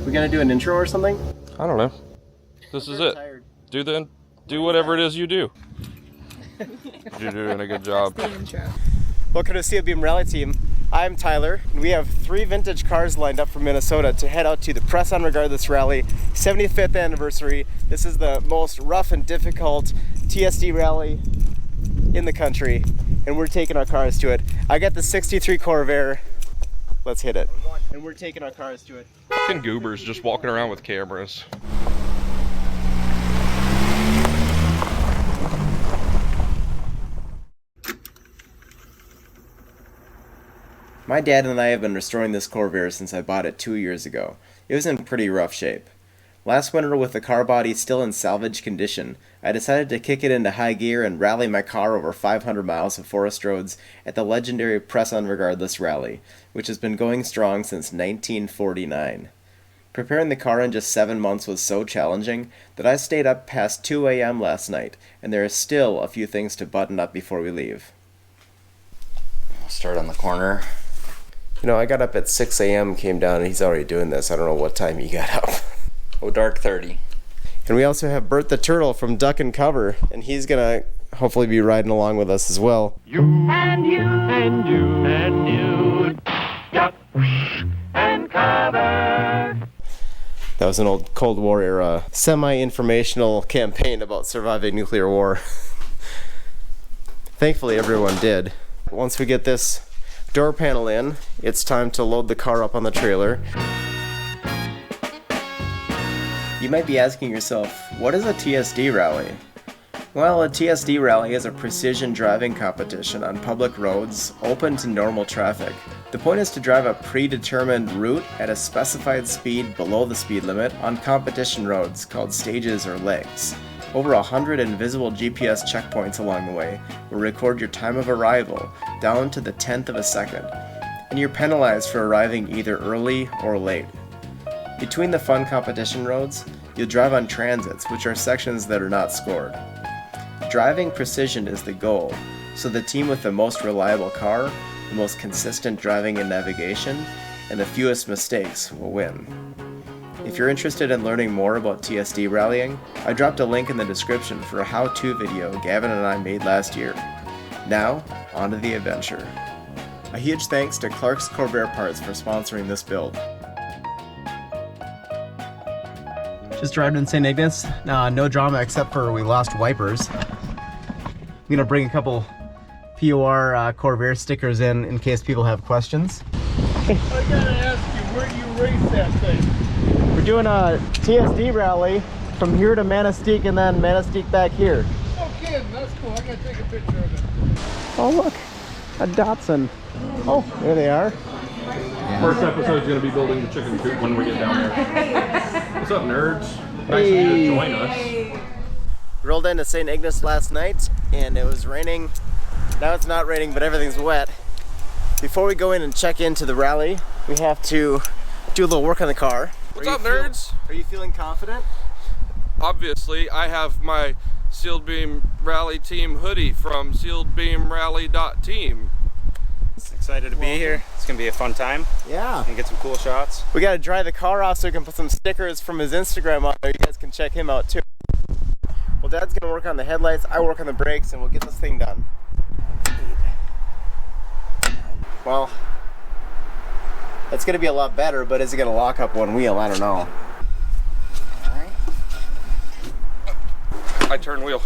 We gonna do an intro or something? I don't know. This is it. Tired. Do whatever it is you do. You're doing a good job. That's the intro. Welcome to CLBM Rally Team. I'm Tyler, and we have 3 vintage cars lined up from Minnesota to head out to the Press on Regardless Rally 75th anniversary. This is the most rough and difficult TSD rally in the country, and we're taking our cars to it. I got the 63 Corvair. Let's hit it. And we're taking our cars to it. Fucking goobers just walking around with cameras. My dad and I have been restoring this Corvair since I bought it 2 years ago. It was in pretty rough shape. Last winter, with the car body still in salvage condition, I decided to kick it into high gear and rally my car over 500 miles of forest roads at the legendary Press on Regardless Rally, which has been going strong since 1949. Preparing the car in just 7 months was so challenging that I stayed up past 2 a.m. last night, and there is still a few things to button up before we leave. I'll start on the corner. You know, I got up at 6 a.m., came down, and he's already doing this. I don't know what time he got up. Oh, dark 30. And we also have Bert the Turtle from Duck and Cover, and he's gonna hopefully be riding along with us as well. You and you and you and you, duck and cover. That was an old Cold War era semi-informational campaign about surviving nuclear war. Thankfully, everyone did. Once we get this door panel in, it's time to load the car up on the trailer. You might be asking yourself, what is a TSD rally? Well, a TSD rally is a precision driving competition on public roads open to normal traffic. The point is to drive a predetermined route at a specified speed below the speed limit on competition roads called stages or legs. Over 100 invisible GPS checkpoints along the way will record your time of arrival down to the 10th of a second, and you're penalized for arriving either early or late. Between the fun competition roads, you'll drive on transits, which are sections that are not scored. Driving precision is the goal, so the team with the most reliable car, the most consistent driving and navigation, and the fewest mistakes will win. If you're interested in learning more about TSD rallying, I dropped a link in the description for a how-to video Gavin and I made last year. Now, on to the adventure. A huge thanks to Clark's Corvair Parts for sponsoring this build. Just arrived in St. Ignace. No drama except for we lost wipers. I'm gonna bring a couple POR Corvair stickers in case people have questions. I gotta ask you, where do you race that thing? We're doing a TSD rally from here to Manistee and then Manistee back here. Oh, kidding, that's cool. I gotta take a picture of it. Oh look, a Datsun. Oh, there they are. First episode is going to be building the chicken coop when we get down there. What's up, nerds? Nice Hey. of you to join us. Rolled into St. Ignace last night and it was raining. Now it's not raining, but everything's wet. Before we go in and check into the rally, we have to do a little work on the car. What's up, nerds? Are you feeling confident? Obviously, I have my Sealed Beam Rally Team hoodie from sealedbeamrally.team. Excited to be here. It's gonna be a fun time Yeah. and get some cool shots. We gotta dry the car off so we can put some stickers from his Instagram on there. You guys can check him out too. Well, Dad's gonna work on the headlights, I work on the brakes, and we'll get this thing done. Well, it's gonna be a lot better, but is it gonna lock up one wheel? I don't know. I turn wheel.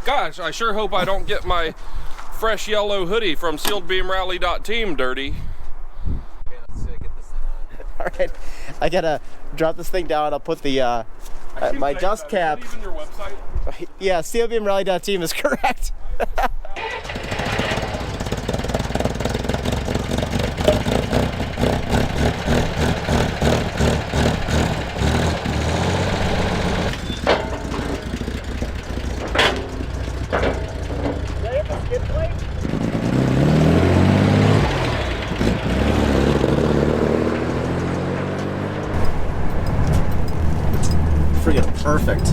Gosh, I sure hope I don't get my fresh yellow hoodie from sealedbeamrally.team dirty. All right, I gotta drop this thing down. I'll put the my dust cap. Is that even your website? Yeah, sealedbeamrally.team is correct. Freaking perfect.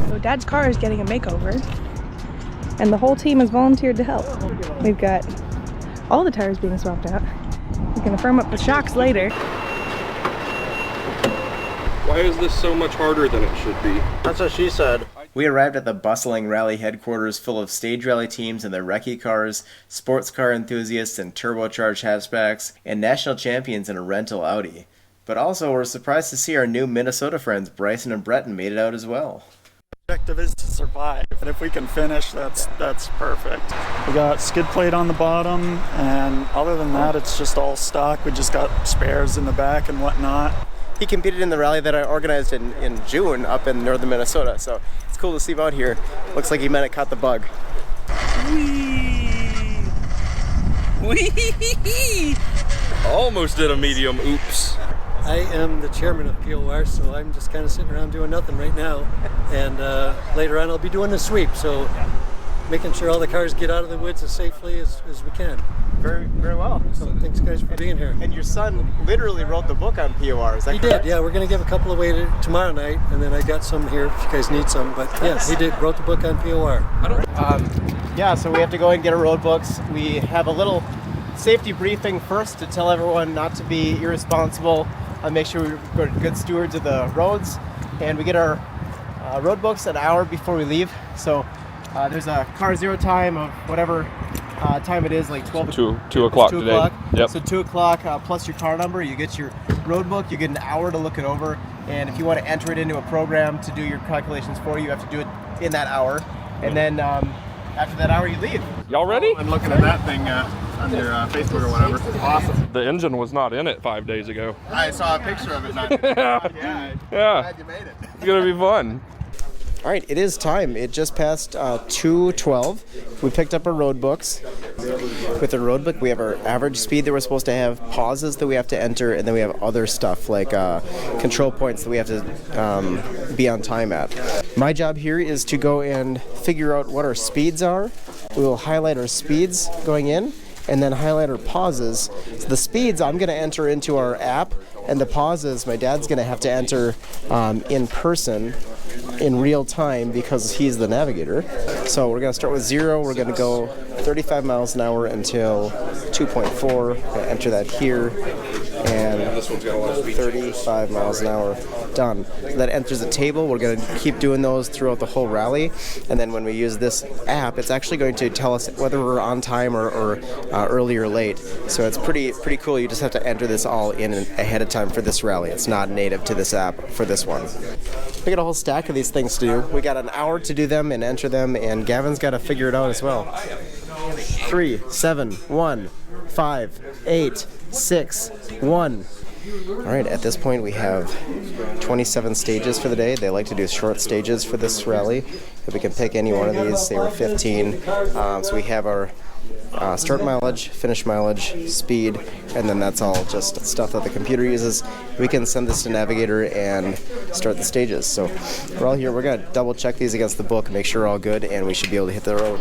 So Dad's car is getting a makeover, and the whole team has volunteered to help. We've got all the tires being swapped out. We're gonna firm up the shocks later. Why is this so much harder than it should be? That's what she said. We arrived at the bustling rally headquarters full of stage rally teams and their recce cars, sports car enthusiasts and turbocharged hatchbacks, and national champions in a rental Audi. But also, we're surprised to see our new Minnesota friends Bryson and Breton made it out as well. The objective is to survive, and if we can finish, that's perfect. We got skid plate on the bottom, and other than that, it's just all stock. We just got spares in the back and whatnot. He competed in the rally that I organized in June up in northern Minnesota, so it's cool to see him out here. Looks like he might have caught the bug. Whee! Almost did a medium oops. I am the chairman of POR, so I'm just kind of sitting around doing nothing right now. And later on I'll be doing a sweep, so making sure all the cars get out of the woods as safely as we can. Very, very well. So thanks guys for being here. And your son literally wrote the book on POR, is that correct? He did, yeah. We're going to give a couple away tomorrow night, and then I got some here if you guys need some. But yeah, he wrote the book on POR. Yeah, so we have to go and get our road books. We have a little safety briefing first to tell everyone not to be irresponsible, make sure we're good stewards of the roads, and we get our road books an hour before we leave. So there's a car zero time of whatever time it is, like 12 2 o'clock today. 2 o'clock. Yep. So 2 o'clock plus your car number, you get your road book, you get an hour to look it over, and if you want to enter it into a program to do your calculations for you, you have to do it in that hour, and then after that hour you leave. Y'all ready? I'm looking at that thing on your Facebook or whatever. Awesome. The engine was not in it 5 days ago. I saw a picture of it. Yeah. Glad you made it. It's gonna be fun. All right, it is time. It just passed 2:12. We picked up our road books. With the road book, we have our average speed that we're supposed to have, pauses that we have to enter, and then we have other stuff like control points that we have to be on time at. My job here is to go and figure out what our speeds are. We will highlight our speeds going in, and then highlight our pauses. So the speeds I'm going to enter into our app, and the pauses my dad's going to have to enter in person in real time because he's the navigator. So we're going to start with 0. We're going to go 35 miles an hour until 2.4. Enter that here, and 35 miles an hour. Done. So that enters a table. We're going to keep doing those throughout the whole rally, and then when we use this app, it's actually going to tell us whether we're on time or early or late. So it's pretty cool. You just have to enter this all in ahead of time for this rally. It's not native to this app for this one. We got a whole stack of these things to do. We got an hour to do them and enter them, and Gavin's got to figure it out as well. 3, 7, 1, 5, 8, 6, 1. All right, at this point we have 27 stages for the day. They like to do short stages for this rally. If we can pick any one of these, they were 15. So we have our start mileage, finish mileage, speed, and then that's all just stuff that the computer uses. We can send this to Navigator and start the stages. So we're all here. We're going to double check these against the book, make sure we're all good, and we should be able to hit the road.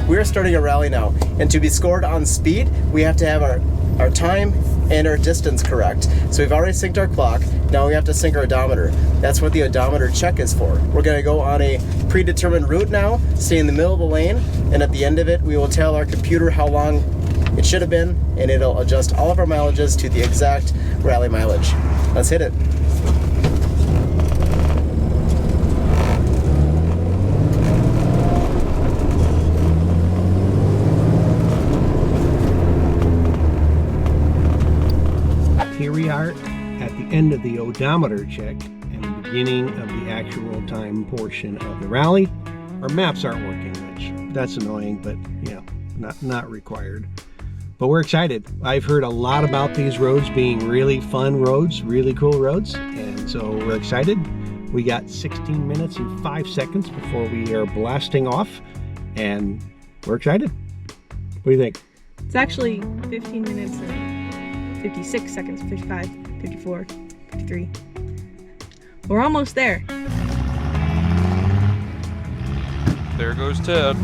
We're starting a rally now, and to be scored on speed, we have to have our time and our distance correct. So we've already synced our clock, now we have to sync our odometer. That's what the odometer check is for. We're going to go on a predetermined route now, stay in the middle of the lane, and at the end of it, we will tell our computer how long it should have been, and it'll adjust all of our mileages to the exact rally mileage. Let's hit it. Here we are at the end of the odometer check and the beginning of the actual time portion of the rally. Our maps aren't working, which that's annoying, but yeah, not required. But we're excited. I've heard a lot about these roads being really fun roads, really cool roads, and so we're excited. We got 16 minutes and 5 seconds before we are blasting off, and we're excited. What do you think? It's actually 15 minutes and 56 seconds, 55, 54, 53. We're almost there. There goes Ted.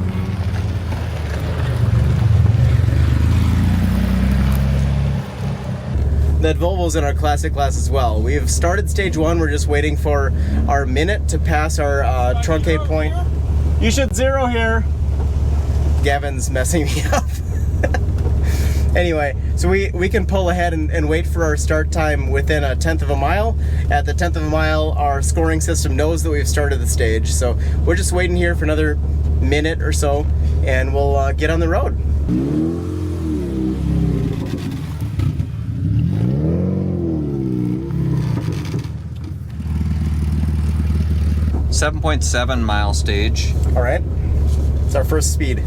that Volvo's in our classic class as well. We've started stage 1. We're just waiting for our minute to pass our truncate point. You should zero here. Gavin's messing me up. Anyway, so we can pull ahead and wait for our start time within 1/10 of a mile. At the 1/10 of a mile, our scoring system knows that we've started the stage. So we're just waiting here for another minute or so, and we'll get on the road. 7.7 mile stage. All right. It's our first speed.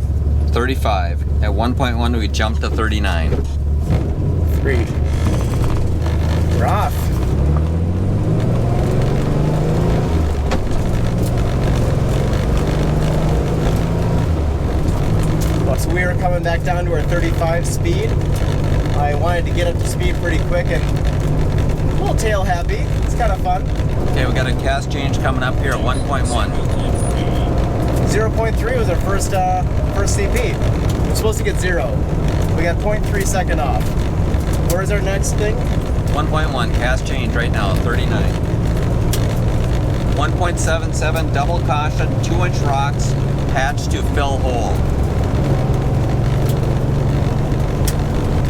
35. At 1.1 we jumped to 39. 3. We're off. Well, so we are coming back down to our 35 speed. I wanted to get up to speed pretty quick and a little tail happy. It's kind of fun. Okay, we got a cast change coming up here at 1.1. 0.3 was our first CP. We're supposed to get 0. We got 0.3 second off. Where's our next thing? 1.1 cast change right now, 39. 1.77 double caution, 2-inch rocks, patch to fill hole.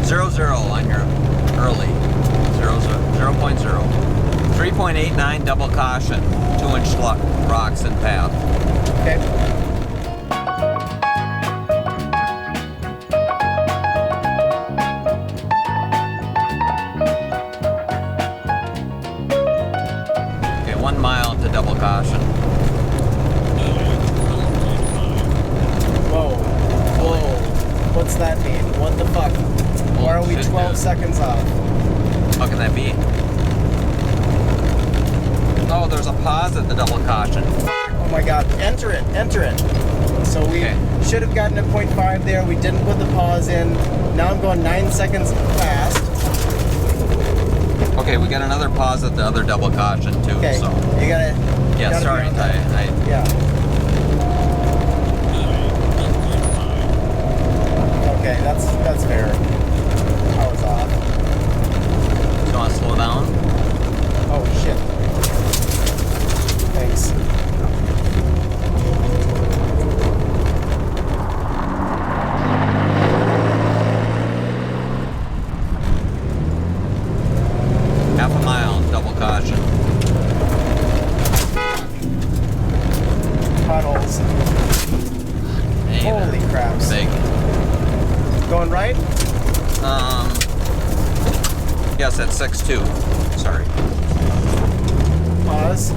0.0 on your early. 0.0. 3.89 double caution, 2-inch rocks and path. Okay. Okay, 1 mile to double caution. Whoa. Whoa. What's that mean? What the fuck? Why are we 12 seconds off? How can that be? Oh, there's a pause at the double caution. Oh my god, enter it. So we should have gotten a 0.5 there. We didn't put the pause in. Now I'm going 9 seconds fast. Okay, we got another pause at the other double caution too. Okay, so you gotta. Yeah, gotta sorry. Yeah. Okay, that's fair. I was off. Do you want to slow down? Oh shit. Thanks. Half a mile, double caution. Puddles. Hey, Holy craps. Big. Going right? Yes, at 6.2. Sorry. Pause.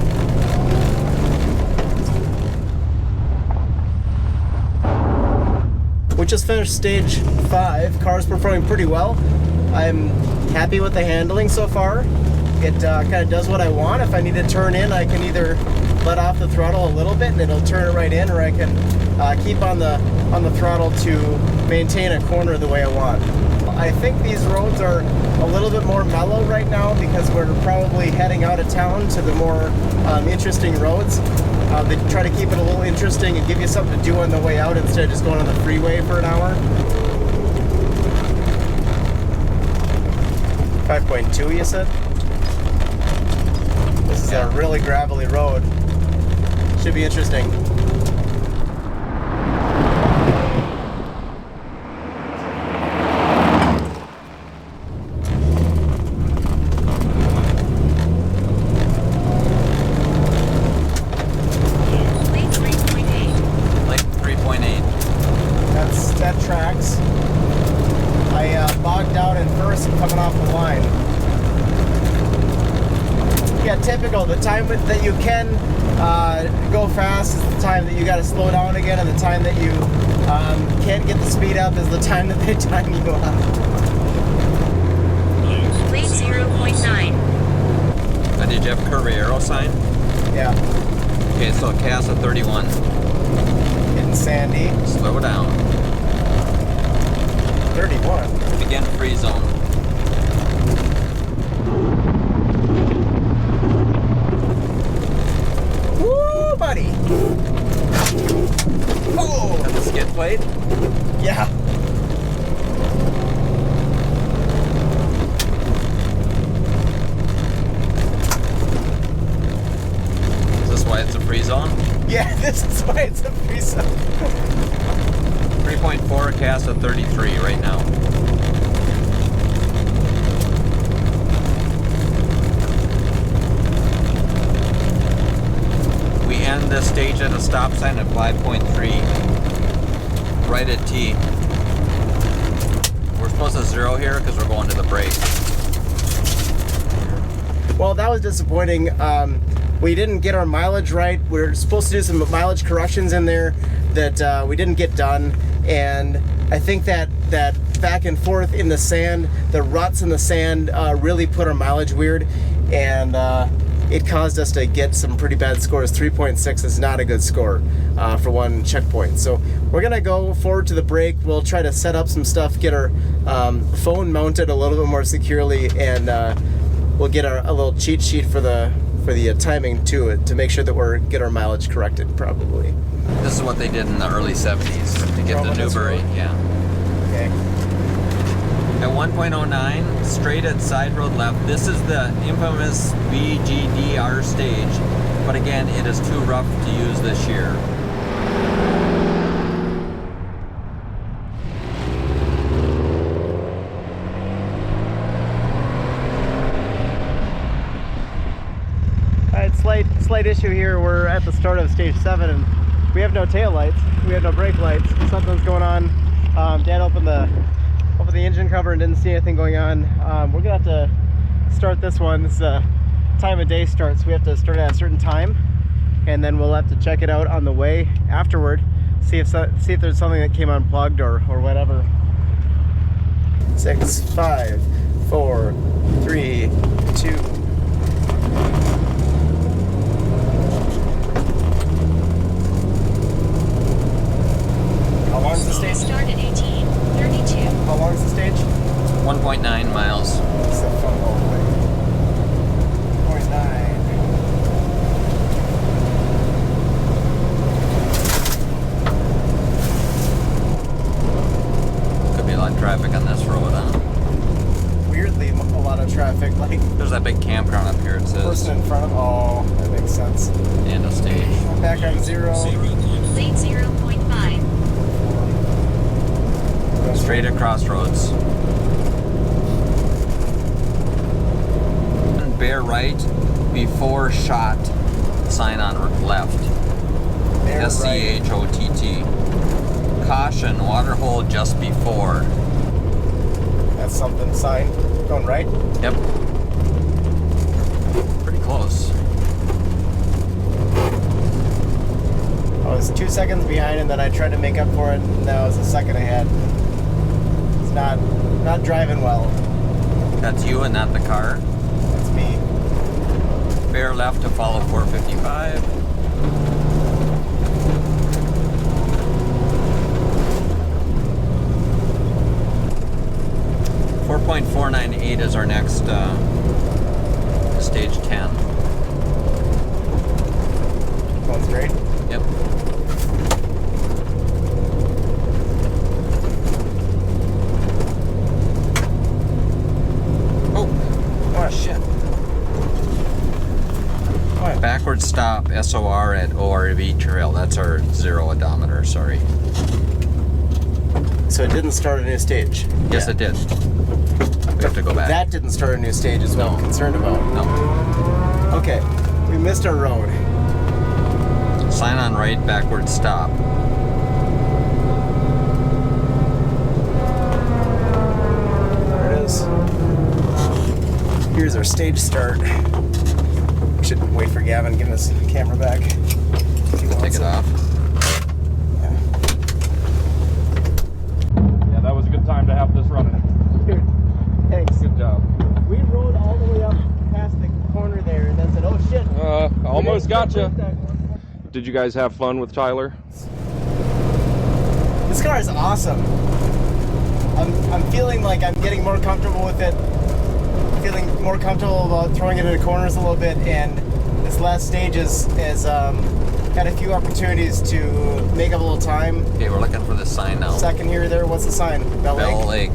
We just finished stage 5. Car's performing pretty well. I'm happy with the handling so far. It kind of does what I want. If I need to turn in, I can either let off the throttle a little bit and it'll turn it right in, or I can keep on the throttle to maintain a corner the way I want. I think these roads are a little bit more mellow right now because we're probably heading out of town to the more interesting roads. They try to keep it a little interesting and give you something to do on the way out instead of just going on the freeway for an hour. 5.2 you said? This is a really gravelly road. Should be interesting. That tracks. I bogged out in first coming off the line. Yeah, typical. The time that you can go fast is the time that you got to slow down again, and the time that you can't get the speed up is the time that they time you up. Lane 0.9. Did you have Corvair sign? Yeah. Okay, so cast at 31. Getting sandy. Slow down. 31. Begin free zone. Woo, buddy! Oh! Got the skid plate? Yeah. why it's a free zone? Yeah, this is why it's a free zone. 3.4 forecast of 33 right now. We end the stage at a stop sign at 5.3, right at T. We're supposed to zero here because we're going to the break. Well, that was disappointing. We didn't get our mileage right. We were supposed to do some mileage corrections in there that we didn't get done. And I think that back and forth in the sand, the ruts in the sand really put our mileage weird. And it caused us to get some pretty bad scores. 3.6 is not a good score for one checkpoint. So we're gonna go forward to the break. We'll try to set up some stuff, get our phone mounted a little bit more securely, and we'll get a little cheat sheet for the timing too, to make sure that we get our mileage corrected probably. This is what they did in the early 70s to get the Newbury. Yeah. Okay. At 1.09, straight at side road left. This is the infamous VGDR stage, but again, it is too rough to use this year. Alright, slight issue here. We're at the start of stage 7 and we have no tail lights. We have no brake lights. Something's going on. Dad opened the engine cover and didn't see anything going on. We're gonna have to start this one. This is a time of day start, so we have to start at a certain time, and then we'll have to check it out on the way afterward. See if there's something that came unplugged or whatever. 6, 5, 4, 3, 2. How long is the stage? Start at 18:32. How long is the stage? 1.9 miles. It's a fun all the way. 0.9. Could be a lot of traffic on this road, huh? Weirdly, a lot of traffic. Like there's that big campground up here. It says. Person in front of. Oh, that makes sense. And a stage. Back on 0. Late 0.5. Straight at crossroads. Bear right before shot. Sign on left. SCHOTT. Caution, water hole just before. That's something. Sign. Going right? Yep. Pretty close. I was 2 seconds behind and then I tried to make up for it and now I was a second ahead. It's not driving well. That's you and not the car? That's me. Bear left to follow 455. .498 is our next stage 10. Going straight? Yep. Oh shit. What? Backward stop SOR at ORV trail. That's our 0 odometer, sorry. So it didn't start a new stage? Yes, it did. We have to go back. That didn't start a new stage is what I'm concerned about. No. Okay, we missed our road. Sign on right, backward stop. There it is. Here's our stage start. We should wait for Gavin to give us the camera back. Take it off. Yeah, that was a good time to have this running. Thanks. Good job. We rode all the way up past the corner there and then said, oh shit. Almost got you. Did you guys have fun with Tyler? This car is awesome. I'm feeling like I'm getting more comfortable with it. Feeling more comfortable about throwing it into corners a little bit, and this last stage has had a few opportunities to make up a little time. Okay, we're looking for the sign now. Second here, there. What's the sign? Bell Lake.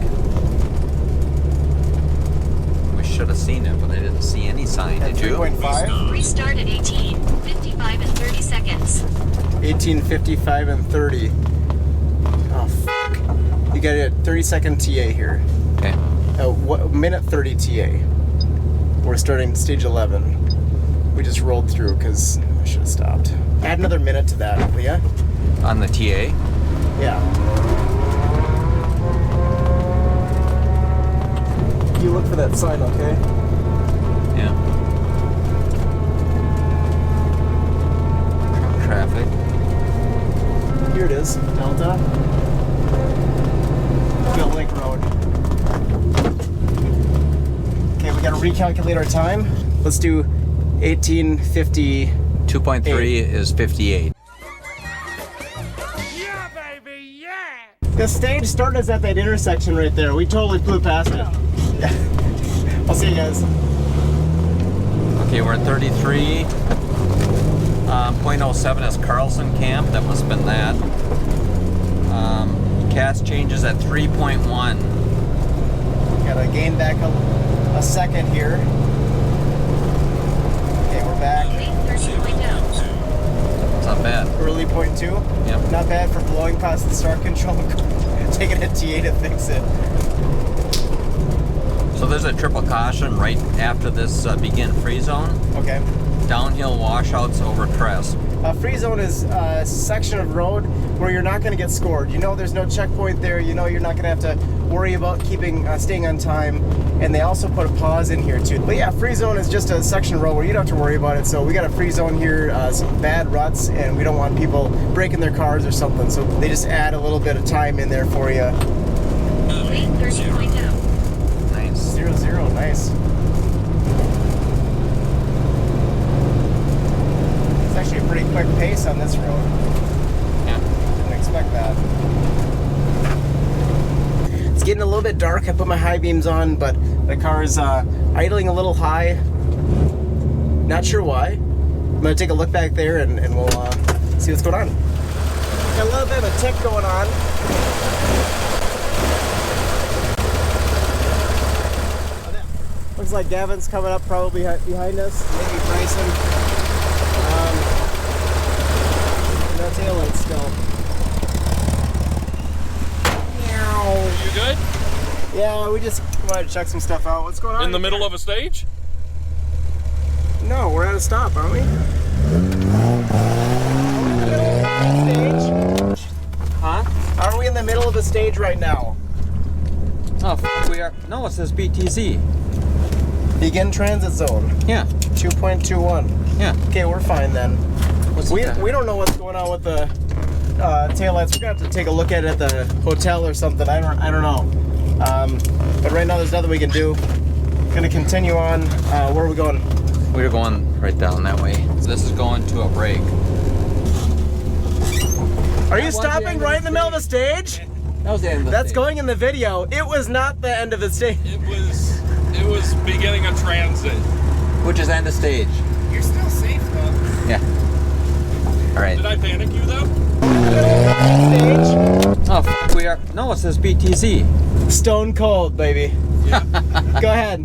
We should have seen it, but I didn't see any sign. Did you? 3.5. Restart at 18:55 and 18, 55, and 30. Oh, fuck. You got a 30-second TA here. Okay. Minute 30 TA. We're starting stage 11. We just rolled through because I should have stopped. Add another minute to that, Leah. On the TA? Yeah. You look for that sign, okay? Yeah. Traffic. Here it is, Delta. Bill Lake Road. Okay, we gotta recalculate our time. Let's do 18:50. 2.3 is 58. Yeah, baby, yeah! The stage started us at that intersection right there. We totally flew past it. Yeah. I'll see you guys. Okay, we're at 33. 0.07 is Carlson Camp. That must have been that. Cast changes at 3.1. Gotta gain back a second here. Okay, we're back. It's not bad. Early 0.2. Yep. Not bad for blowing past the start control and taking a TA to fix it. So there's a triple caution right after this begin free zone. Okay. Downhill washouts over crest. Free zone is a section of road where you're not going to get scored. You know there's no checkpoint there. You know you're not going to have to worry about staying on time. And they also put a pause in here too. But yeah, free zone is just a section of road where you don't have to worry about it. So we got a free zone here, some bad ruts, and we don't want people breaking their cars or something. So they just add a little bit of time in there for you. 30.0. Nice. 0-0, nice. It's actually a pretty quick pace on this road. Yeah. Didn't expect that. It's getting a little bit dark. I put my high beams on, but the car is idling a little high. Not sure why. I'm gonna take a look back there and we'll see what's going on. Got a little bit of a tick going on. Looks like Gavin's coming up probably behind us. Maybe Bryson. No taillights still. You good? Yeah, we just wanted to check some stuff out. What's going on? In the middle of a stage? No, we're at a stop, aren't we? Stage? Huh? Are we in the middle of a stage right now? Oh, we are. No, it says BTZ. Begin transit zone. Yeah. 2.21. Yeah. Okay, we're fine then. We the don't know what's going on with the taillights. We're gonna have to take a look at it at the hotel or something. I don't know. But right now there's nothing we can do. Gonna continue on. Where are we going? We're going right down that way. This is going to a break. Are you stopping right in the middle of the stage? That was the end of the That's stage. going in the video. It was not the end of the stage. It was beginning a transit. Which is end of stage. You're still safe though. Yeah. All right. Did I panic you though? Stage. Oh, we are. No, it says BTZ. Stone cold, baby. Yeah. Go ahead.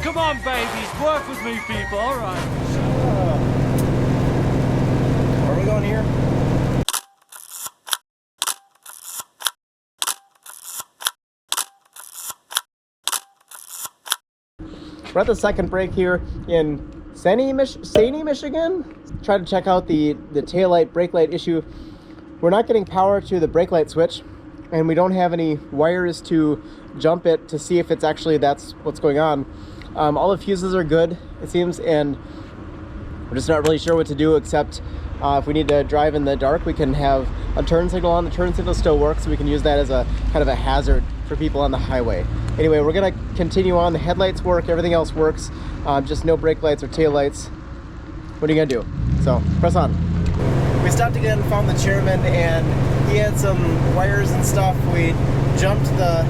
Come on, babies, work with me, people, alright. Where are we going here? We're at the second break here in Saney, Michigan. Try to check out the taillight brake light issue. We're not getting power to the brake light switch, and we don't have any wires to jump it to see if it's actually that's what's going on. All the fuses are good, it seems, and we're just not really sure what to do except if we need to drive in the dark, we can have a turn signal on. The turn signal still works, so we can use that as a kind of a hazard for people on the highway. Anyway, we're gonna continue on. The headlights work, everything else works, just no brake lights or tail lights. What are you gonna do? So, press on. We stopped again, found the chairman, and he had some wires and stuff. We jumped the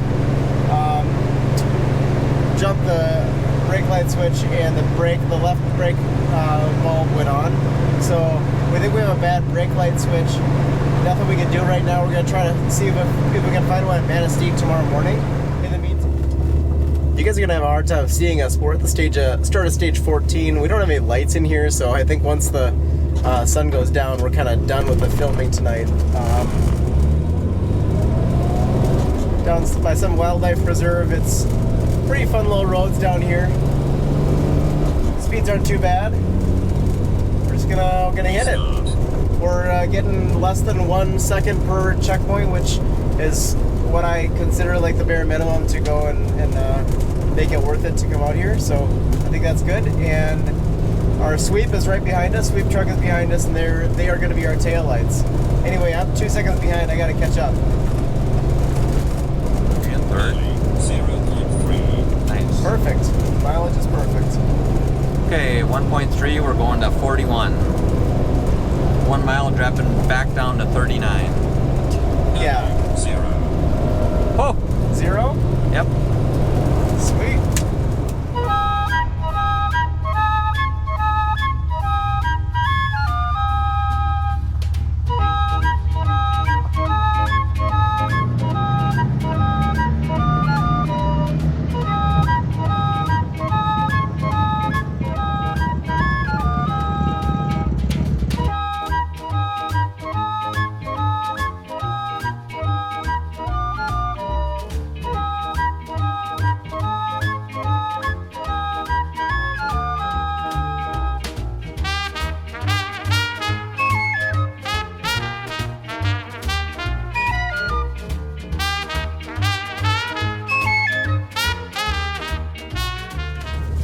brake light switch, and the left brake bulb went on. So we think we have a bad brake light switch. Nothing we can do right now. We're gonna try to see if we can find one at Manistee tomorrow morning. In the meantime, You guys are gonna have a hard time seeing us. We're at the start of stage 14. We don't have any lights in here, so I think once the sun goes down, we're kind of done with the filming tonight. Down by some wildlife preserve. It's pretty fun little roads down here. Speeds aren't too bad. We're just gonna hit it. We're getting less than 1 second per checkpoint, which is what I consider like the bare minimum to go and make it worth it to come out here. So I think that's good. And our sweep is right behind us. Sweep truck is behind us, and they are going to be our tail lights. Anyway, I'm 2 seconds behind. I got to catch up. And third. 0.3. Nice. Perfect. Mileage is perfect. Okay, 1.3. We're going to 41. 1 mile dropping back down to 39. Yeah. 0. Oh! 0? Yep. Sweet.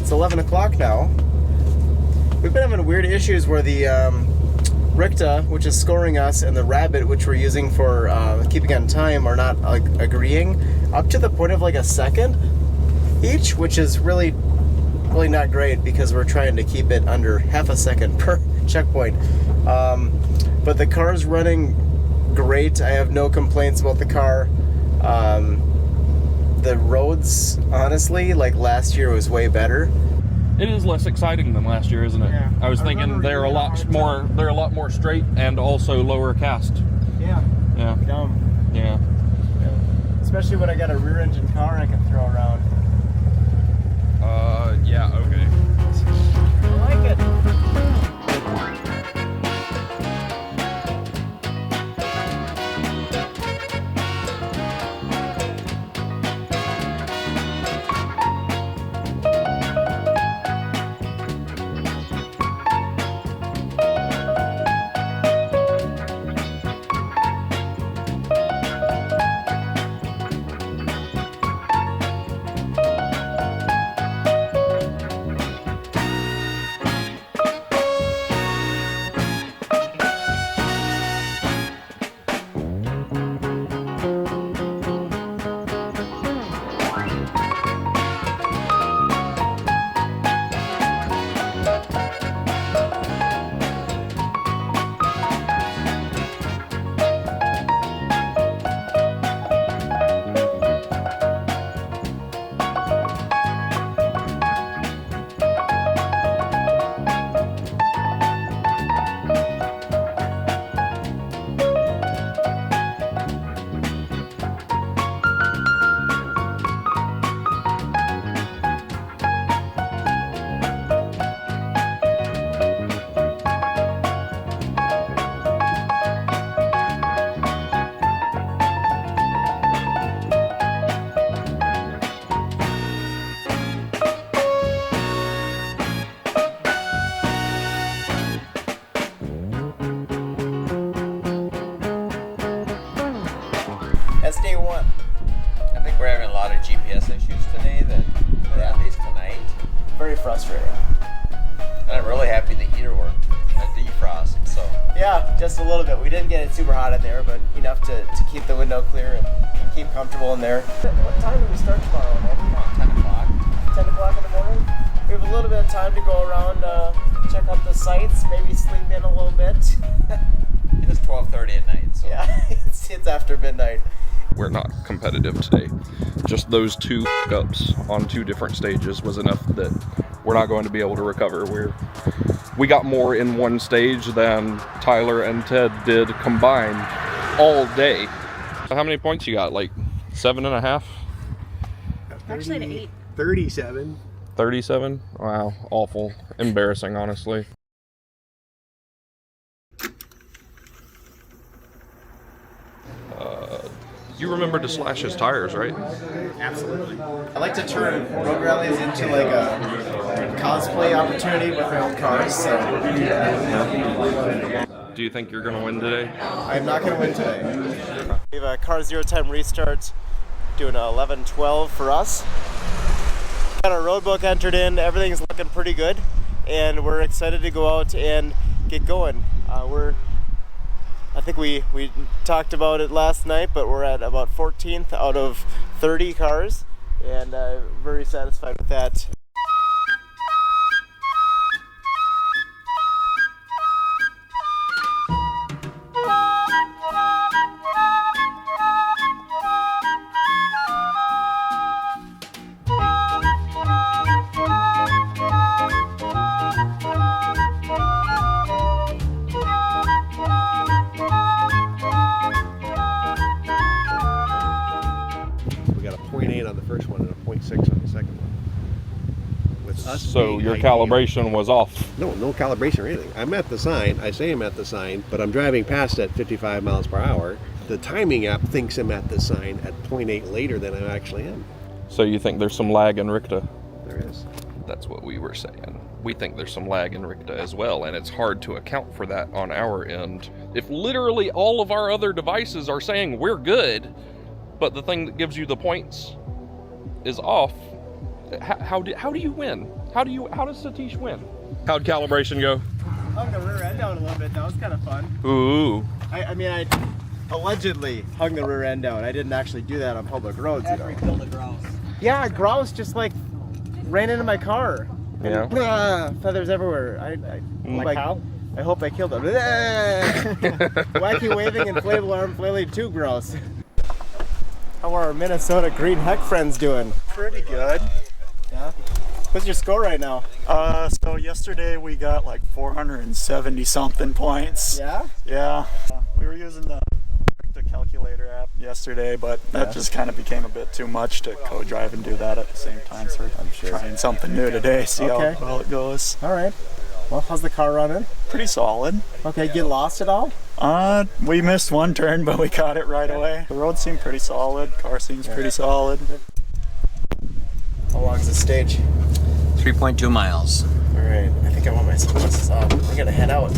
It's 11 o'clock now. We've been having weird issues where the Ricta, which is scoring us, and the Rabbit, which we're using for keeping on time, are not agreeing up to the point of like a second each, which is really not great because we're trying to keep it under half a second per checkpoint. But the car's running great. I have no complaints about the car. The roads, honestly, like last year was way better. It is less exciting than last year, isn't it? Yeah. I was thinking they're a lot more straight and also lower cast. Yeah. Yeah. Dumb. Yeah. Especially when I got a rear engine car I can throw around. Yeah, okay. I like it. That's day one. I think we're having a lot of GPS issues today, at least tonight. Very frustrating. And I'm really happy the heater worked. That defrost, so. Yeah, just a little bit. We didn't get it super hot in there, but enough to keep the window clear and keep comfortable in there. What time do we start tomorrow? About 10 o'clock. 10 o'clock in the morning? We have a little bit of time to go around, check out the sights, maybe sleep in a little bit. It is 12:30 at night, so. Yeah, it's after midnight. We're not competitive today. Just those two ups on two different stages was enough that we're not going to be able to recover. We got more in one stage than Tyler and Ted did combined all day. How many points you got? Like 7.5? Actually, at 8. 37. 37? Wow, awful. Embarrassing, honestly. You remember to slash his tires, right? Absolutely. I like to turn RoadRallies into like a cosplay opportunity with my own cars, so... Do you think you're going to win today? I'm not going to win today. We have a car 0 time restart, doing a 11-12 for us. Got our road book entered in, everything's looking pretty good, and we're excited to go out and get going. I think we talked about it last night, but we're at about 14th out of 30 cars, and very satisfied with that. We got a 0.8 on the first one and a 0.6 on the second one. With us So being your ideal. calibration was off. No calibration or anything. I'm at the sign. I say I'm at the sign, but I'm driving past at 55 miles per hour. The timing app thinks I'm at the sign at 0.8 later than I actually am. So you think there's some lag in RICTA? There is. That's what we were saying. We think there's some lag in RICTA as well, and it's hard to account for that on our end. If literally all of our other devices are saying we're good, but the thing that gives you the points is off, how do you win? How does Satish win? How'd calibration go? Hung the rear end down a little bit. That was kind of fun. Ooh. I mean, I allegedly hung the rear end down. I didn't actually do that on public roads. Killed a grouse. Yeah, a grouse just like ran into my car. And, feathers everywhere. Like how? I hope I killed him. Wacky waving inflatable arm flailing 2 grouse. How are our Minnesota green heck friends doing? Pretty good. Yeah. What's your score right now? So yesterday we got like 470 something points. Yeah? Yeah. We were using the calculator app yesterday, but that just kind of became a bit too much to co-drive and do that at the same time. So we're trying something new today, see how well it goes. All right. Well, how's the car running? Pretty solid. Okay, get lost at all? We missed one turn, but we caught it right away. The road seemed pretty solid. Car seems pretty solid. How long is the stage? 3.2 miles. All right. I think I want my sunglasses off. We're gonna head out.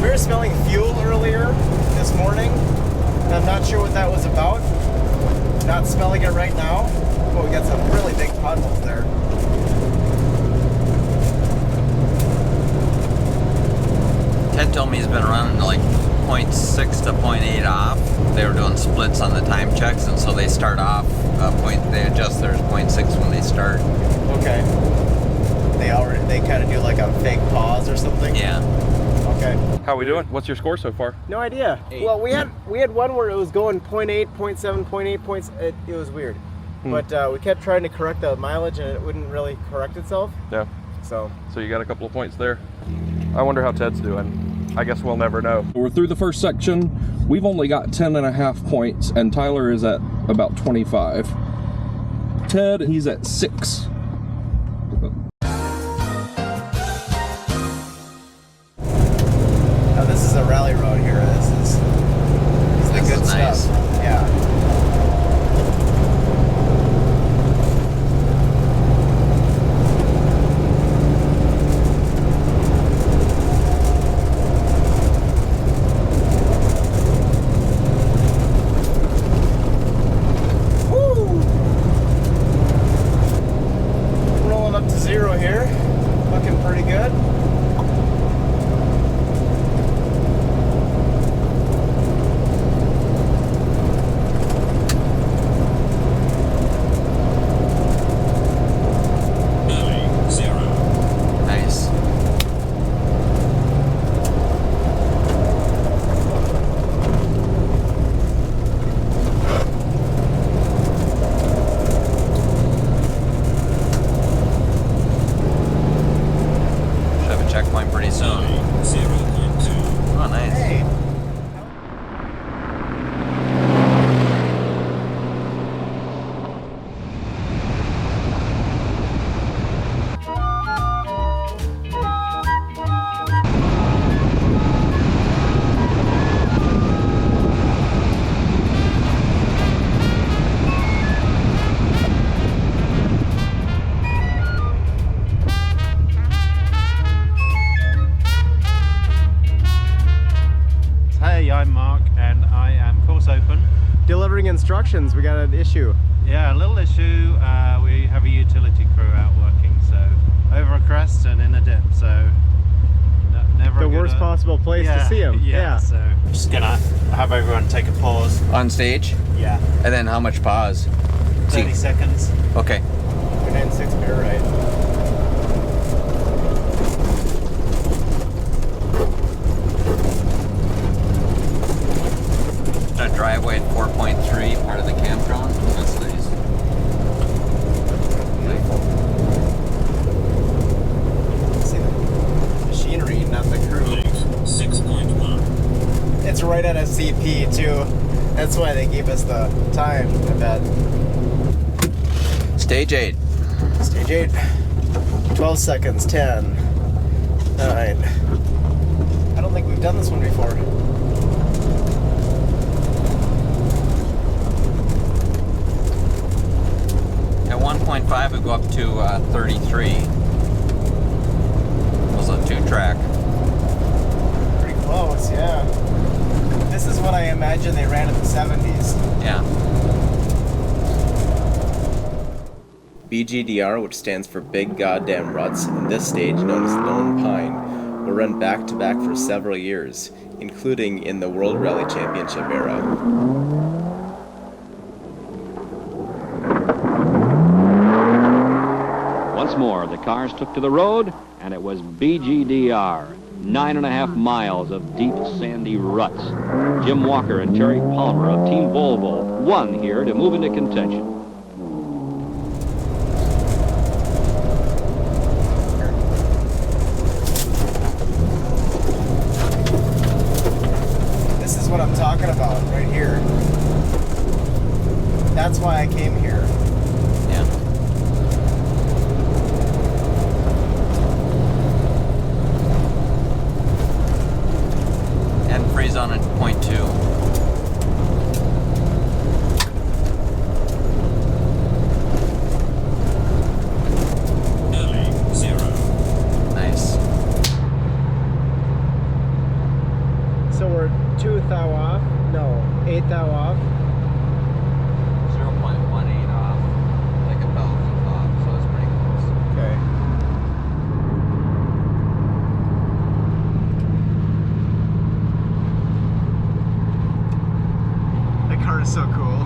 We were smelling fuel earlier this morning. I'm not sure what that was about. Not smelling it right now. Oh, we got some really big potholes there. Ted told me he's been running like 0.6 to 0.8 off. They were doing splits on the time checks, and so they start off they adjust theirs 0.6 when they start. Okay. They kind of do like a fake pause or something. Yeah. Okay. How we doing? What's your score so far? No idea. 8. Well, we had one where it was going 0.8, 0.7, 0.8 points. It was weird. But we kept trying to correct the mileage, and it wouldn't really correct itself. Yeah. So you got a couple of points there. I wonder how Ted's doing. I guess we'll never know. We're through the first section. We've only got 10.5 points, and Tyler is at about 25. Ted, he's at 6. now this is a rally road here. This is the good nice stuff. Yeah. I'm Mark, and I am course open. Delivering instructions, we got an issue. Yeah, a little issue. We have a utility crew out working, so over a crest and in a dip, so never The worst possible place to see them. Yeah, so I'm just gonna have everyone take a pause. On stage? Yeah. And then how much pause? 30 seconds. Okay. 9-6 bear right. A driveway at 4.3, part of the campground. That's nice. Beautiful. See the machinery, not the crew. 6.1. It's right at a CP too. That's why they gave us the time, I bet. Stage 8. Stage 8. 12 seconds. 10. 9. I don't think we've done this one before. At 1.5 we go up to 33. It was a 2-track. Pretty close, yeah. This is what I imagine they ran in the 70s. Yeah. BGDR, which stands for Big Goddamn Ruts, and this stage, known as Lone Pine, will run back-to-back for several years, including in the World Rally Championship era. Once more, the cars took to the road, and it was BGDR. 9.5 miles of deep, sandy ruts. Jim Walker and Terry Palmer of Team Volvo won here to move into contention. This is what I'm talking about, right here. That's why I came here. Yeah. And freeze on at 0.2. Early 0. Nice. So we're 2 thou off? No, 8 thou off. 0.18 off. Like a thousandth off, so it's pretty close. Okay. That car is so cool.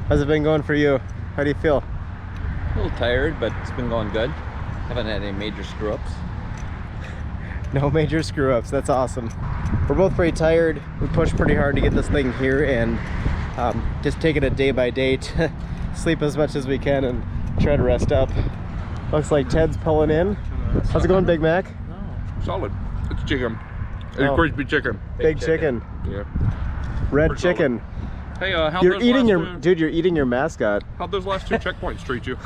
How's it been going for you? How do you feel? A little tired, but it's been going good. Haven't had any major screw-ups. No major screw-ups. That's awesome. We're both pretty tired. We pushed pretty hard to get this thing here, and just taking it day by day to sleep as much as we can and try to rest up. Looks like Ted's pulling in. How's it going, Big Mac? Solid. It's chicken. It's Oh. crispy chicken. Big chicken. Yeah. Red Pretty chicken. Hey, how'd You're those eating last your two, dude. You're eating your mascot. how'd those last 2 checkpoints treat you?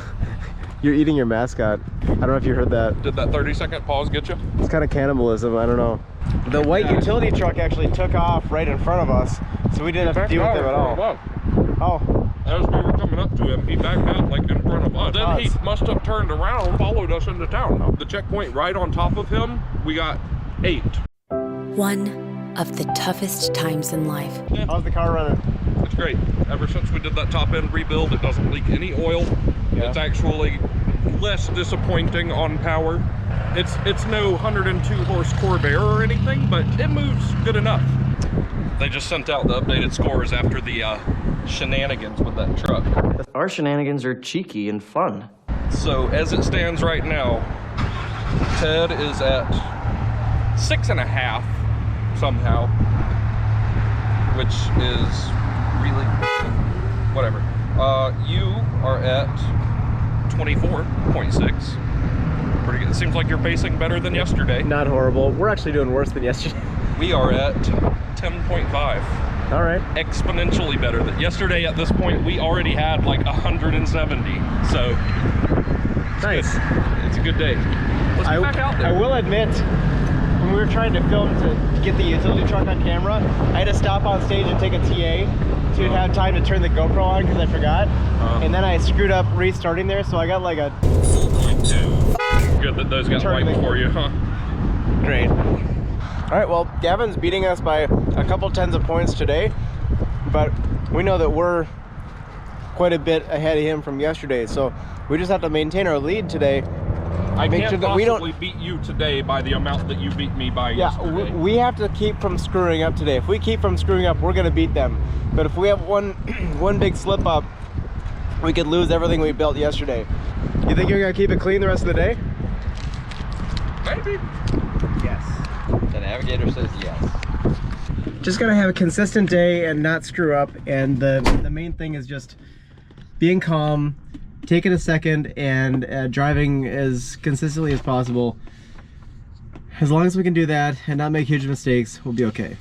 You're eating your mascot. I don't know if you heard that. Did that 30-second pause get you? It's kind of cannibalism. I don't know. The white utility truck actually took off right in front of us, so we didn't have to deal with him at all. Oh. As we were coming up to him, he backed out like in front of us. Then he must have turned around and followed us into town. The checkpoint right on top of him, we got 8. One of the toughest times in life. How's the car running? It's great. Ever since we did that top end rebuild, it doesn't leak any oil. Yeah. It's actually less disappointing on power. It's no 102 horse Corvair or anything, but it moves good enough. They just sent out the updated scores after the shenanigans with that truck. Our shenanigans are cheeky and fun. So as it stands right now, Ted is at 6.5 somehow, which is really whatever. You are at 24.6. Pretty good. It seems like you're pacing better than yesterday. Not horrible. We're actually doing worse than yesterday. We are at 10.5. All right. Exponentially better than yesterday. At this point, we already had like 170. So nice. It's a good day. Let's get back out there. I will admit, when when we were trying to film to get the utility truck on camera, I had to stop on stage and take a TA to have time to turn the GoPro on because I forgot. And then I screwed up restarting there, so I got like a 4.2. Good that those got wiped for you, huh? Great. All right, well, Gavin's beating us by a couple tens of points today, but we know that we're quite a bit ahead of him from yesterday, so we just have to maintain our lead today. I can't possibly beat you today by the amount that you beat me by yesterday. Yeah, we have to keep from screwing up today. If we keep from screwing up, we're going to beat them. But if we have one big slip up, we could lose everything we built yesterday. You think you're going to keep it clean the rest of the day? Maybe. Yes. The navigator says yes. Just got to have a consistent day and not screw up. And the main thing is just being calm, taking a second, and driving as consistently as possible. As long as we can do that and not make huge mistakes, we'll be okay.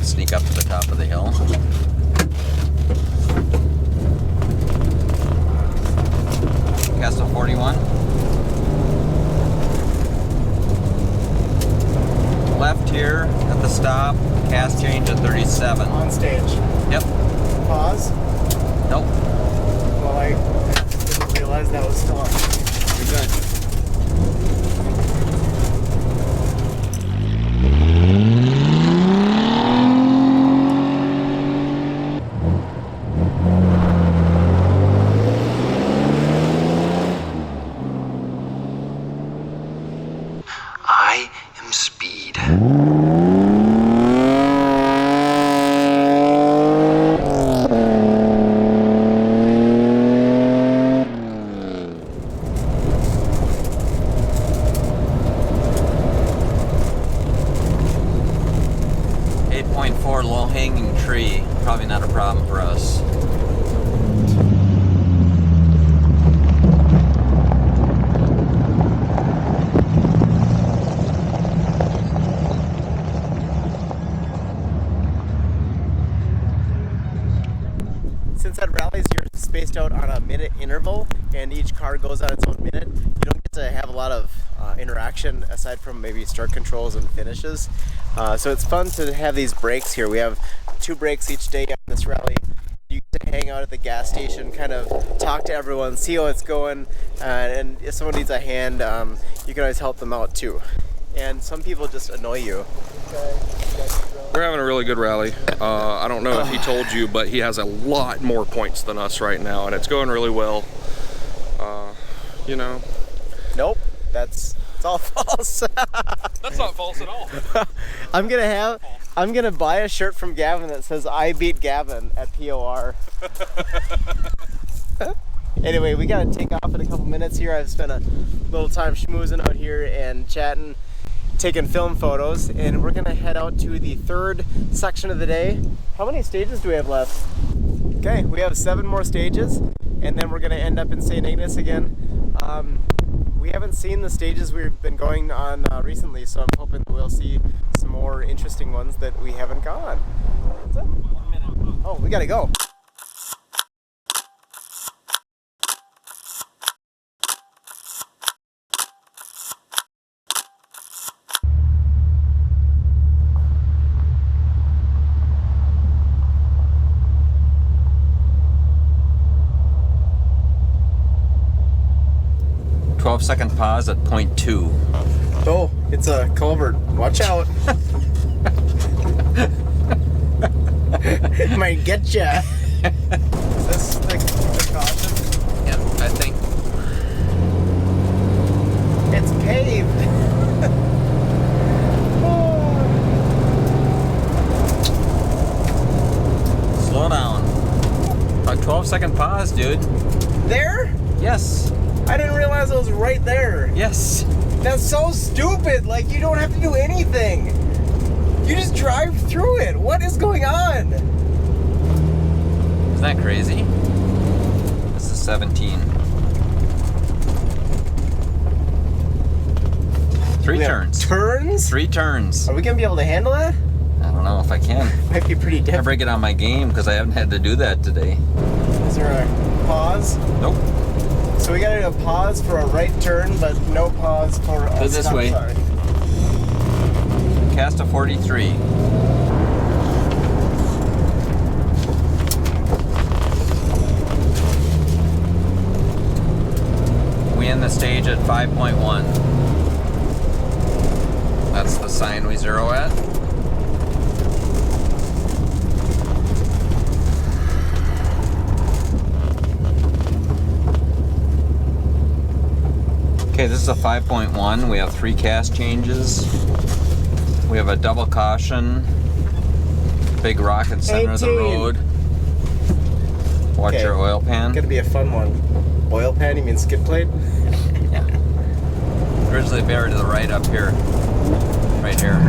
Sneak up to the top of the hill. Castle 41. Left here at the stop, cast change at 37. On stage. Yep. Pause. Nope. Well, I didn't realize that was still on. You're good. I am speed. 8.4 low-hanging tree. Probably not a problem for us. Since at rallies you're spaced out on a minute interval and each car goes on its own minute, you don't get to have a lot of interaction aside from maybe start controls and finishes. So it's fun to have these breaks here. We have 2 breaks each day on this rally. You get to hang out at the gas station, kind of talk to everyone, see how it's going, and if someone needs a hand, you can always help them out too. And some people just annoy you. We're having a really good rally. I don't know if he told you, but he has a lot more points than us right now, and it's going really well. You know. Nope, it's all false. That's not false at all. I'm gonna buy a shirt from Gavin that says "I beat Gavin" at POR. Anyway, we gotta take off in a couple minutes here. I've spent a little time schmoozing out here and chatting, taking film photos, and we're gonna head out to the 3rd section of the day. How many stages do we have left? Okay, we have 7 more stages, and then we're gonna end up in St. Ignace again. We haven't seen the stages we've been going on recently, so I'm hoping that we'll see some more interesting ones that we haven't gone. What's up? 1 minute. Oh, we gotta go. Second pause at 0.2. Oh, it's a culvert. Watch out. Might get ya. Is this like precaution? Yeah, I think. It's paved. Slow down. Like 12-second pause, dude. There? Yes. I didn't realize it was right there. Yes. That's so stupid. Like, you don't have to do anything. You just drive through it. What is going on? Isn't that crazy? This is 17. 3 turns. Turns? 3 turns. Are we gonna be able to handle that? I don't know if I can. Might be pretty I difficult. break it on my game because I haven't had to do that today. Is there a pause? Nope. So we gotta do a pause for a right turn, but no pause for a Go this stop way. sign. Cast a 43. We end the stage at 5.1. That's the sign we zero at. Okay, this is a 5.1. We have 3 cast changes. We have a double caution. Big rock in center of the 18. road. Watch Okay. your oil pan. Gonna be a fun one. Oil pan, you mean skid plate? Yeah. Grizzly bear to the right up here. Right here.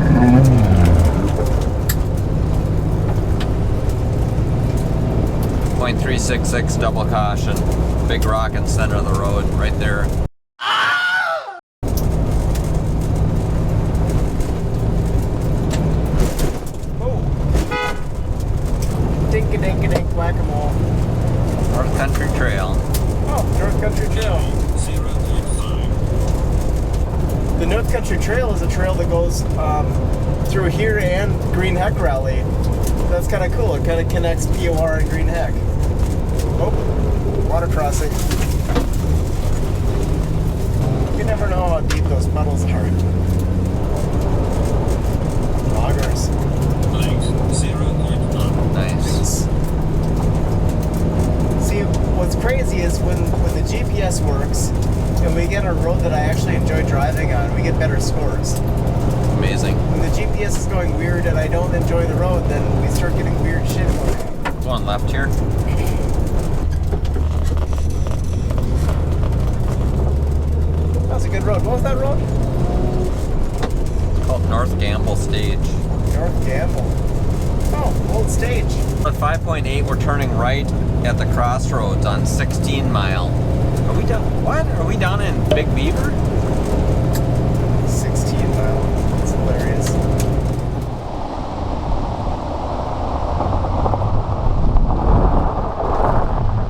.366 double caution. Big rock in center of the road, right there. Dink-a-dink-a-dink, whack-a-mole. North Country Trail. Oh, North Country Trail. The North Country Trail is a trail that goes through here and Green Heck Rally. That's kind of cool. It kind of connects POR and Green Heck. Oh, water crossing. You never know how deep those puddles are. Loggers. Nice. See, what's crazy is when the GPS works and we get a road that I actually enjoy driving on, we get better scores. Amazing. When the GPS is going weird and I don't enjoy the road, then we start getting weird shit. Going left here. That was a good road. What was that road? It's called North Gamble Stage. North Gamble. Oh, old stage. At 5.8, we're turning right at the crossroads on 16 Mile. Are we down? What? Are we down in Big Beaver? 16 Mile. That's hilarious.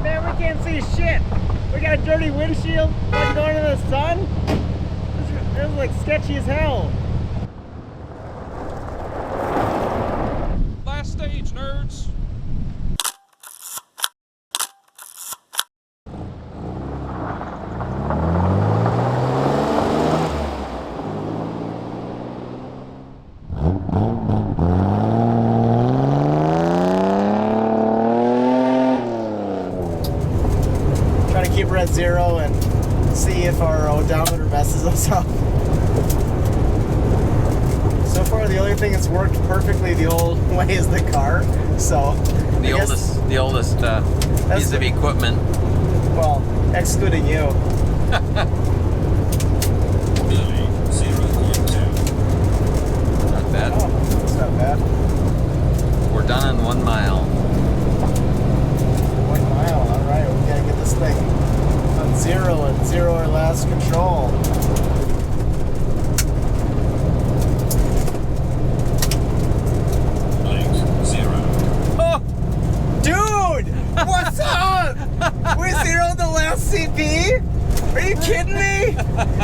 Man, we can't see shit. We got a dirty windshield like going in the sun. This is like sketchy as hell. Last stage, nerds. Try to keep her at 0 and see if our odometer messes us up. So far, the only thing that's worked perfectly the old way is the car. So The oldest piece of equipment. Well, excluding you. Not bad. Oh, that's not bad. We're done in 1 mile. 1 mile. All right, we gotta get this thing on 0 and 0 or less control. Oh, dude, what's up? We zeroed the last CP? Are you kidding me?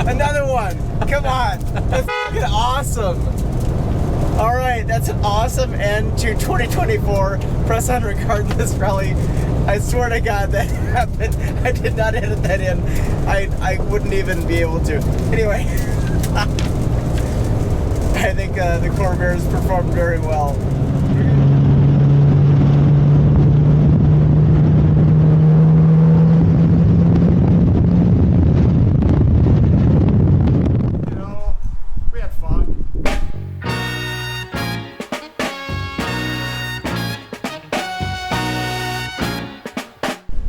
Another one. Come on. That's fucking awesome. All right, that's an awesome end to 2024 Press On Regardless Rally. I swear to God that happened. I did not edit that in. I wouldn't even be able to. Anyway, I think the Corvairs performed very well. We had fun.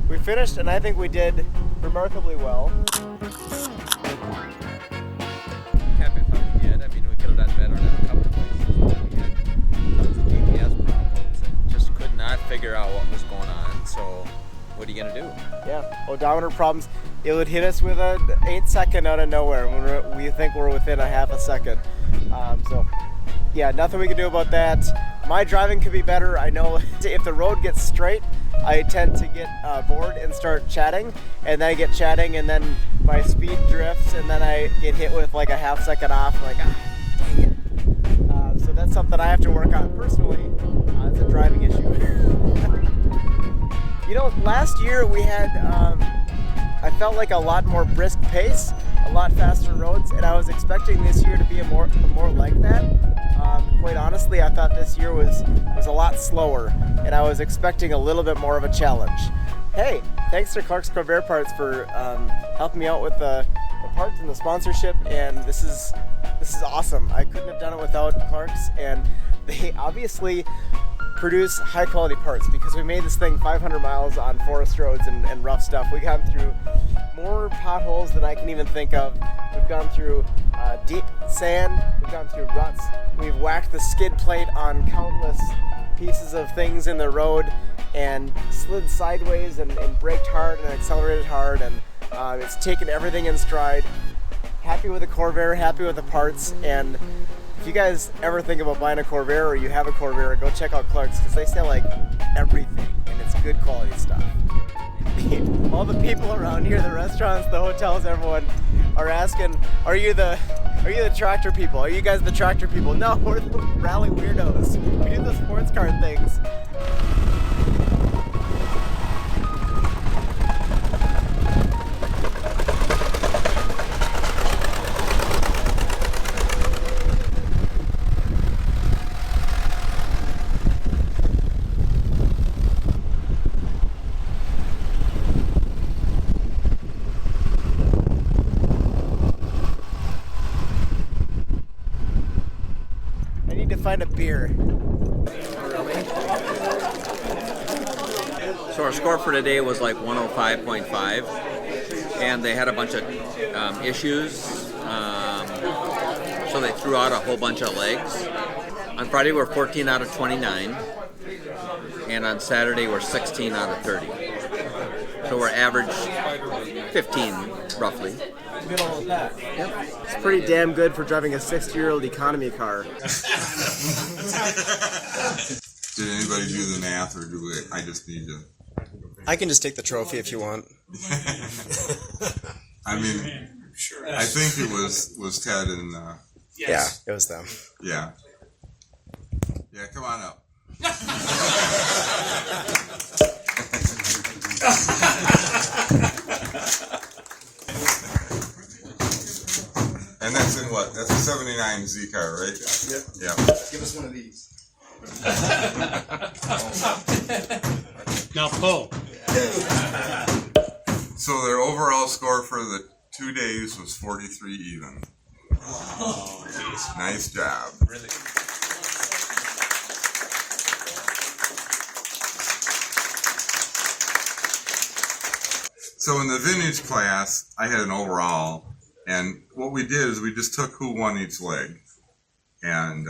We finished, and I think we did remarkably well. What are you gonna do? Yeah, odometer problems. It would hit us with an 8-second out of nowhere when we think we're within a half a second. So, yeah, nothing we can do about that. My driving could be better. I know if the road gets straight, I tend to get bored and start chatting, and then I get chatting, and then my speed drifts, and then I get hit with like a half second off, like, dang it. So that's something I have to work on personally. It's a driving issue. You know, last year we had, I felt like a lot more brisk pace, a lot faster roads, and I was expecting this year to be more like that. Quite honestly, I thought this year was a lot slower, and I was expecting a little bit more of a challenge. Hey, thanks to Clark's Corvair Parts for helping me out with the parts and the sponsorship, and this is awesome. I couldn't have done it without Clark's, and they obviously produce high quality parts because we made this thing 500 miles on forest roads and rough stuff. We got through more potholes than I can even think of. We've gone through deep sand, we've gone through ruts, we've whacked the skid plate on countless pieces of things in the road and slid sideways and braked hard and accelerated hard, and it's taken everything in stride. Happy with the Corvair, happy with the parts, and if you guys ever think about buying a Corvair or you have a Corvair, go check out Clark's because they sell like everything and it's good quality stuff. All the people around here, the restaurants, the hotels, everyone are asking, are you the tractor people? Are you guys the tractor people? No, we're the rally weirdos. We do the sports car things. Find a beer. So our score for today was like 105.5, and they had a bunch of issues, so they threw out a whole bunch of legs. On Friday we're 14 out of 29, and on Saturday we're 16 out of 30. So we're average 15 roughly. Yep. It's pretty damn good for driving a 60-year-old economy car. Did anybody do the math, or do I just need to? I can just take the trophy if you want. I mean, I think it was Ted and. Yeah, it was them. Yeah. Yeah, come on up. And that's in what? That's a 79 Z car, right? Yep. Yeah. Give us one of these. Now pull. So their overall score for the 2 days was 43 even. Oh, geez. Nice job. Really. So in the vintage class, I had an overall, and what we did is we just took who won each leg. And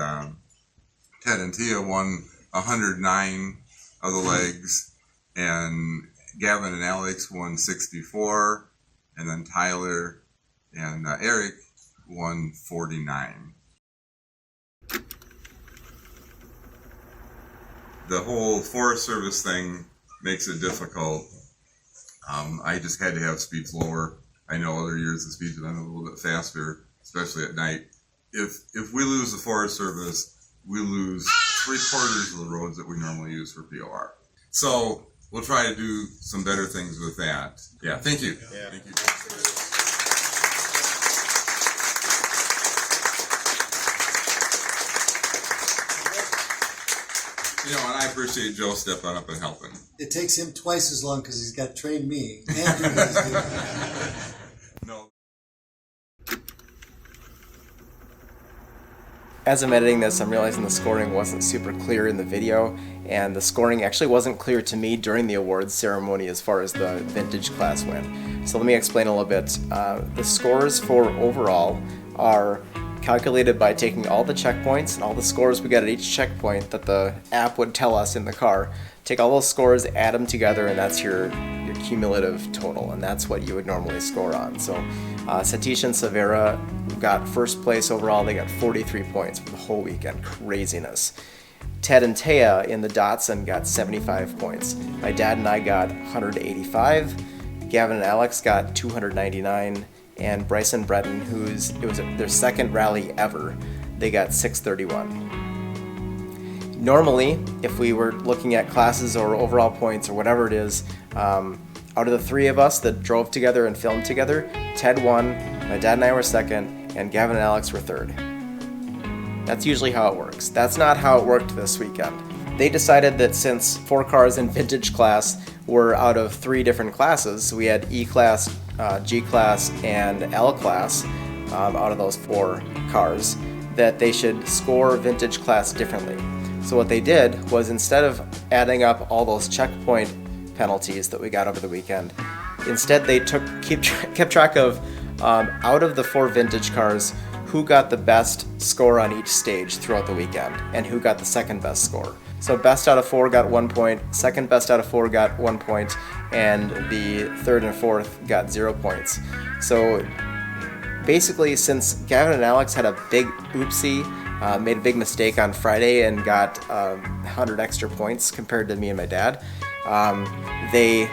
Ted and Tia won 109 of the legs, and Gavin and Alex won 64, and then Tyler and Eric won 49. The whole Forest Service thing makes it difficult. I just had to have speeds lower. I know other years the speeds have been a little bit faster, especially at night. If we lose the Forest Service, we lose 3/4 of the roads that we normally use for POR. So we'll try to do some better things with that. Yeah, thank you. Yeah. Thank you. You know, and I appreciate Joe stepping up and helping. It takes him twice as long because he's got to train me and you guys do. No. As I'm editing this, I'm realizing the scoring wasn't super clear in the video, and the scoring actually wasn't clear to me during the awards ceremony as far as the vintage class went. So let me explain a little bit. The scores for overall are calculated by taking all the checkpoints and all the scores we got at each checkpoint that the app would tell us in the car. Take all those scores, add them together, and that's your cumulative total, and that's what you would normally score on. So Satish and Savera got first place overall. They got 43 points for the whole weekend. Craziness. Ted and Taya in the Datsun got 75 points. My dad and I got 185. Gavin and Alex got 299. And Bryson and Breton, it was their second rally ever, they got 631. Normally, if we were looking at classes or overall points or whatever it is, out of the three of us that drove together and filmed together, Ted won, my dad and I were second, and Gavin and Alex were third. That's usually how it works. That's not how it worked this weekend. They decided that since 4 cars in vintage class were out of 3 different classes, we had E-Class, G-Class, and L-Class out of those 4 cars, that they should score vintage class differently. So what they did was, instead of adding up all those checkpoint penalties that we got over the weekend, instead they kept track of, out of the 4 vintage cars, who got the best score on each stage throughout the weekend, and who got the second best score. So best out of 4 got 1 point, second best out of 4 got 1 point, and the third and fourth got 0 points. So basically, since Gavin and Alex had a big oopsie, made a big mistake on Friday and got 100 extra points compared to me and my dad, they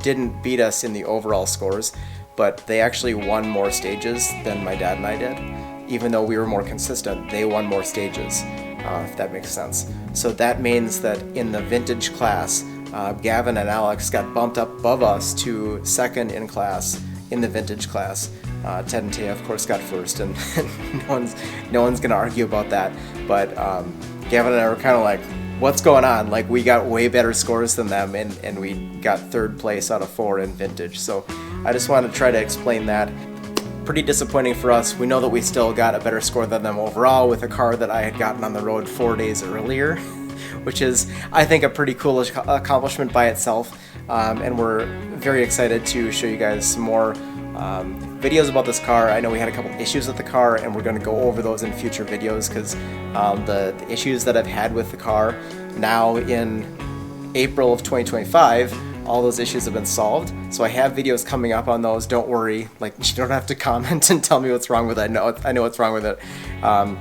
didn't beat us in the overall scores, but they actually won more stages than my dad and I did. Even though we were more consistent, they won more stages, if that makes sense. So that means that in the vintage class, Gavin and Alex got bumped up above us to second in class in the vintage class. Ted and Taya, of course, got first, and no one's gonna argue about that. But Gavin and I were kind of like, what's going on? Like, we got way better scores than them, and we got 3rd place out of 4 in vintage. So I just wanted to try to explain that. Pretty disappointing for us. We know that we still got a better score than them overall with a car that I had gotten on the road 4 days earlier, which is, I think, a pretty cool accomplishment by itself. And we're very excited to show you guys some more videos about this car. I know we had a couple issues with the car, and we're going to go over those in future videos, because the issues that I've had with the car now in April of 2025, all those issues have been solved. So I have videos coming up on those. Don't worry, like, you don't have to comment and tell me what's wrong with it. I know what's wrong with it. But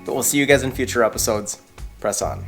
we'll see you guys in future episodes. Press on.